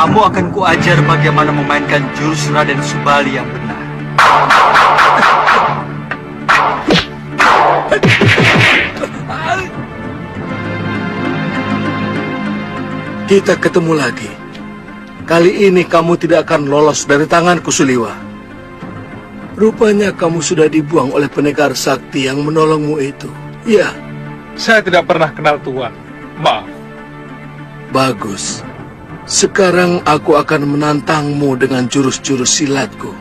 Kamu akan kuajar bagaimana memainkan jurus Raden Subali yang benar. Kita ketemu lagi. Kali ini kamu tidak akan lolos dari tanganku, Suliwa. Rupanya kamu sudah dibuang oleh pendekar sakti yang menolongmu itu. Ya. Saya tidak pernah kenal Tuan. Maaf. Bagus. Sekarang aku akan menantangmu dengan jurus-jurus silatku.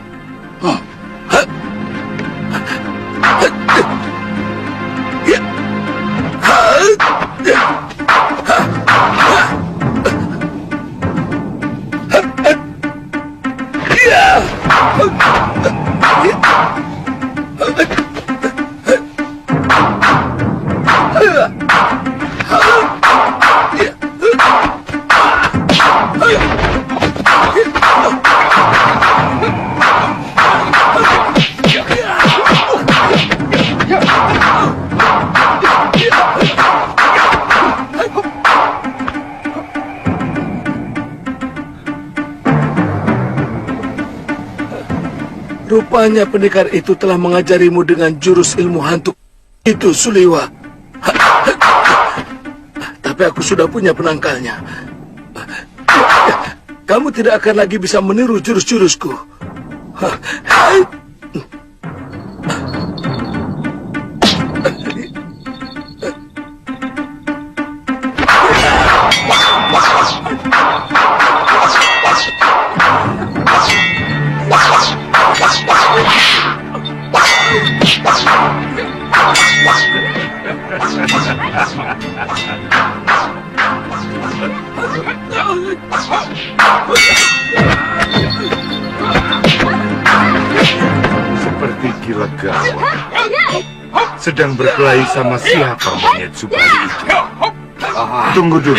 Rupanya pendekar itu telah mengajarimu dengan jurus ilmu hantu itu, Suliwa. Tapi aku sudah punya penangkalnya. Kamu tidak akan lagi bisa meniru jurus-jurusku. sedang berkelahi sama siapa monyet Subali itu? Tunggu dulu.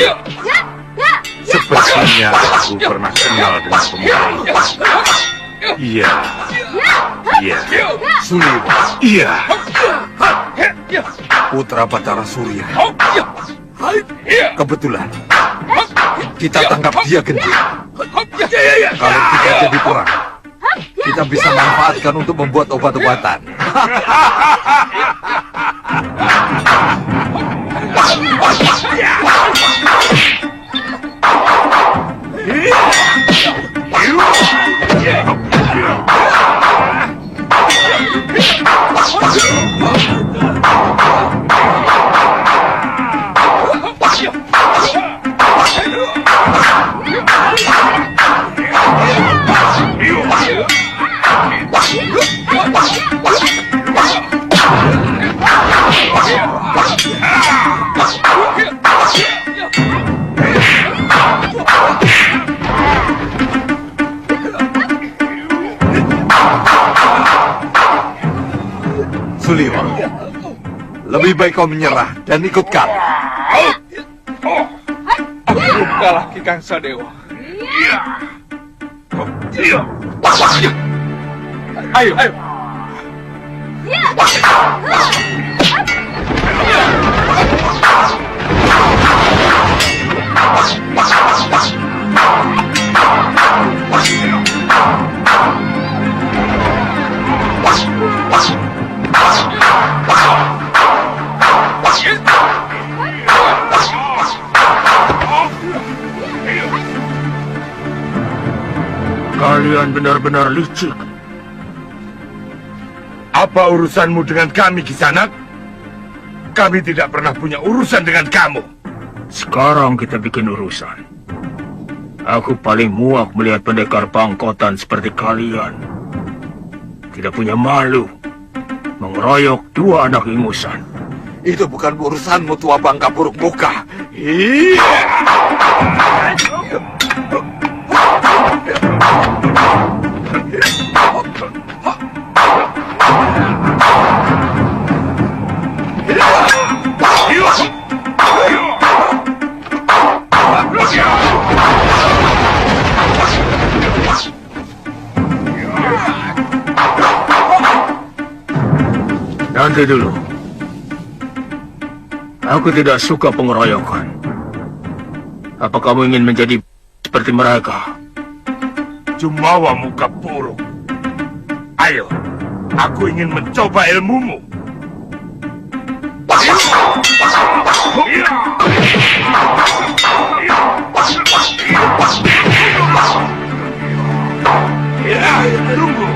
Sepertinya aku pernah kenal dengan pemuda itu. Iya. Suliwa. Iya. Putra Batara Surya. Kebetulan kita tangkap dia, Genji. Kalau kita jadi perang, kita bisa manfaatkan untuk membuat obat-obatan. Suliwa, lebih baik kau menyerah dan ikut kami. Aku belum kalah, Ki Kangsa Dewa. Ayo. Kalian benar-benar licik. Apa urusanmu dengan kami, Kisanak? Kami tidak pernah punya urusan dengan kamu. Sekarang kita bikin urusan. Aku paling muak melihat pendekar pangkotan seperti kalian. Tidak punya malu. Mengeroyok dua anak ingusan. Itu bukan urusanmu, tua bangka buruk muka. Nanti dulu. Aku tidak suka pengeroyokan. Apa kamu ingin menjadi seperti mereka? Jumawa muka buruk. Ayo, aku ingin mencoba ilmumu. Tunggu.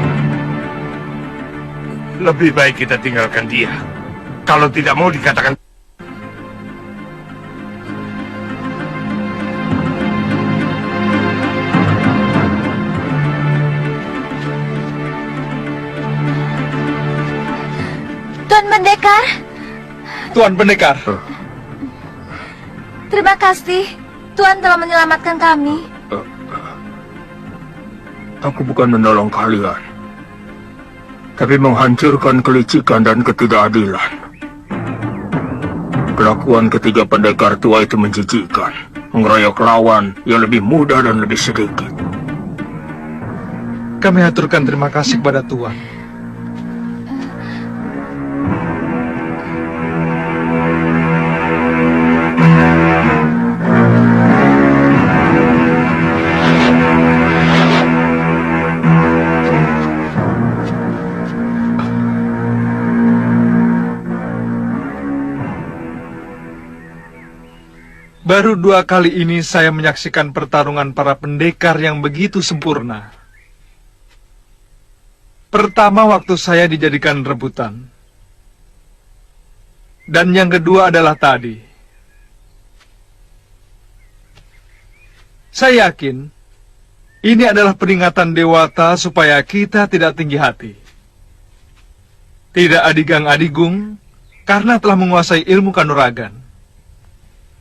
Lebih baik kita tinggalkan dia. Kalau tidak mau dikatakan... Tuan Pendekar. Tuan Pendekar. Terima kasih. Tuan telah menyelamatkan kami. Aku bukan menolong kalian, tapi menghancurkan kelicikan dan ketidakadilan. Kelakuan ketiga pendekar tua itu menjijikkan, mengeroyok lawan yang lebih muda dan lebih sedikit. Kami aturkan terima kasih kepada Tuan. Baru 2 kali ini saya menyaksikan pertarungan para pendekar yang begitu sempurna. Pertama waktu saya dijadikan rebutan. Dan yang kedua adalah tadi. Saya yakin ini adalah peringatan Dewata supaya kita tidak tinggi hati. Tidak adigang-adigung karena telah menguasai ilmu kanuragan.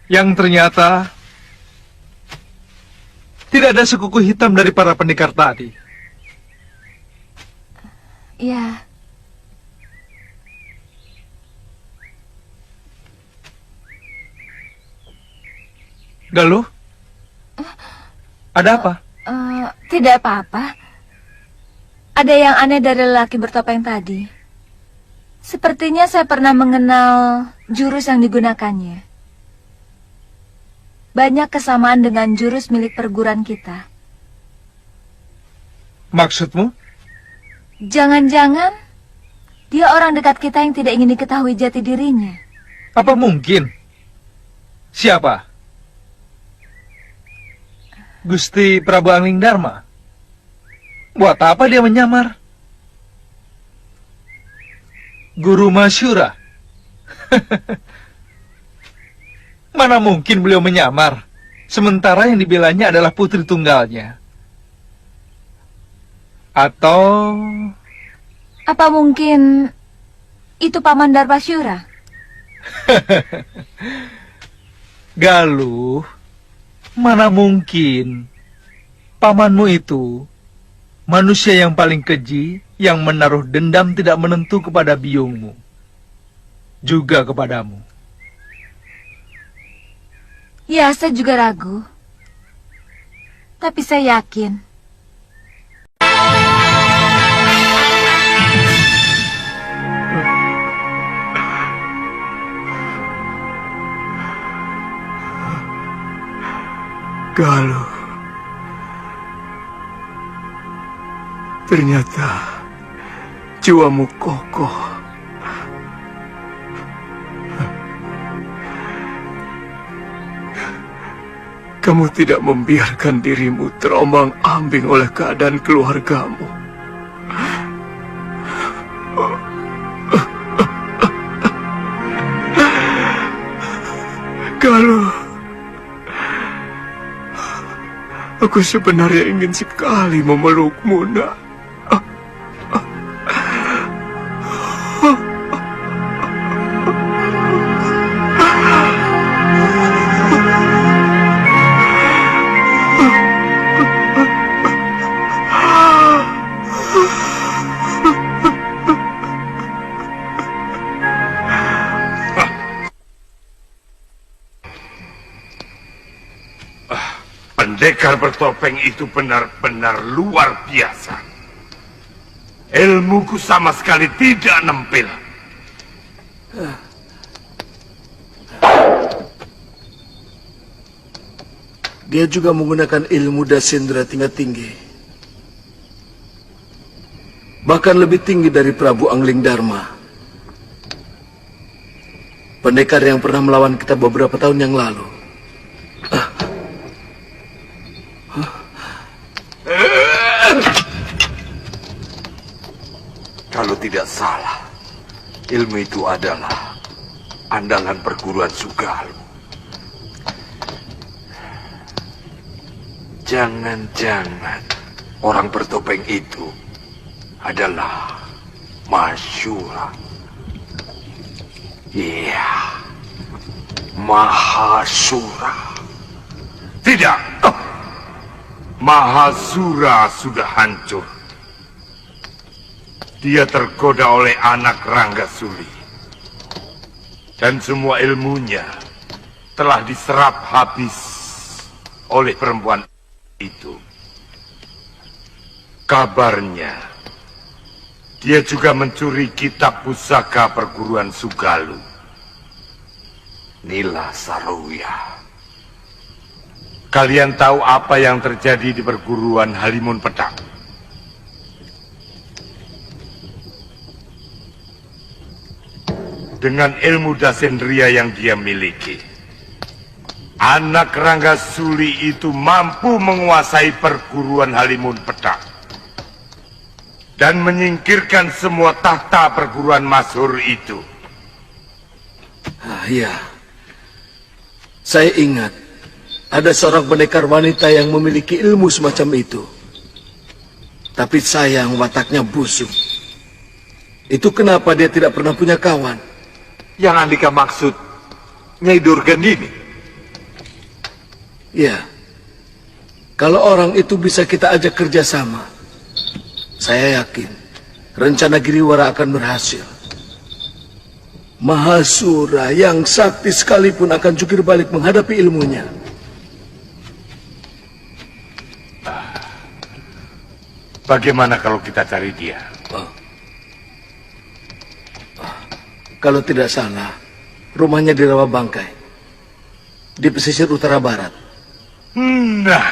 Yang ternyata tidak ada sekuku hitam dari para pendekar tadi. Ya. Galuh? Ada apa? Tidak apa-apa. Ada yang aneh dari lelaki bertopeng tadi. Sepertinya saya pernah mengenal jurus yang digunakannya. Banyak kesamaan dengan jurus milik perguruan kita. Maksudmu? Jangan-jangan dia orang dekat kita yang tidak ingin diketahui jati dirinya. Apa mungkin? Siapa? Gusti Prabu Angling Dharma? Buat apa dia menyamar? Guru Masyura? Mana mungkin beliau menyamar, sementara yang dibelanya adalah putri tunggalnya. Atau... Apa mungkin itu Paman Darmasyura? Galuh, mana mungkin pamanmu itu manusia yang paling keji yang menaruh dendam tidak menentu kepada biungmu, juga kepadamu. Ya, saya juga ragu. Tapi saya yakin. Galuh, ternyata jiwamu kokoh. Kamu tidak membiarkan dirimu terombang-ambing oleh keadaan keluargamu. Galuh, aku sebenarnya ingin sekali memelukmu, nak. Pendekar bertopeng itu benar-benar luar biasa. Ilmuku sama sekali tidak nempel. Dia juga menggunakan ilmu Dasendra tingkat tinggi. Bahkan lebih tinggi dari Prabu Angling Dharma. Pendekar yang pernah melawan kita beberapa tahun yang lalu. Kalau tidak salah, ilmu itu adalah andalan perguruan Sugalu. Jangan-jangan orang bertopeng itu adalah Masyura. Iya, Mahasura. Tidak. Mahasura sudah hancur. Dia tergoda oleh anak Ranggasuli. Dan semua ilmunya telah diserap habis oleh perempuan itu. Kabarnya, dia juga mencuri kitab pusaka perguruan Sugalu. Nila Saroya. Kalian tahu apa yang terjadi di perguruan Halimun Pedang? Dengan ilmu Dasendria yang dia miliki, anak Ranggasuli itu mampu menguasai perguruan Halimun Pedang dan menyingkirkan semua tahta perguruan masyhur itu. Iya, saya ingat ada seorang pendekar wanita yang memiliki ilmu semacam itu. Tapi sayang wataknya busuk. Itu kenapa dia tidak pernah punya kawan. Yang Andika maksud Nyai Durgandini. Ya, kalau orang itu bisa kita ajak kerjasama, saya yakin rencana Giriwara akan berhasil. Mahasura yang sakti sekalipun akan jungkir balik menghadapi ilmunya. Bagaimana kalau kita cari dia? Kalau tidak salah, rumahnya di Rawa Bangkai, di pesisir utara barat. Nah,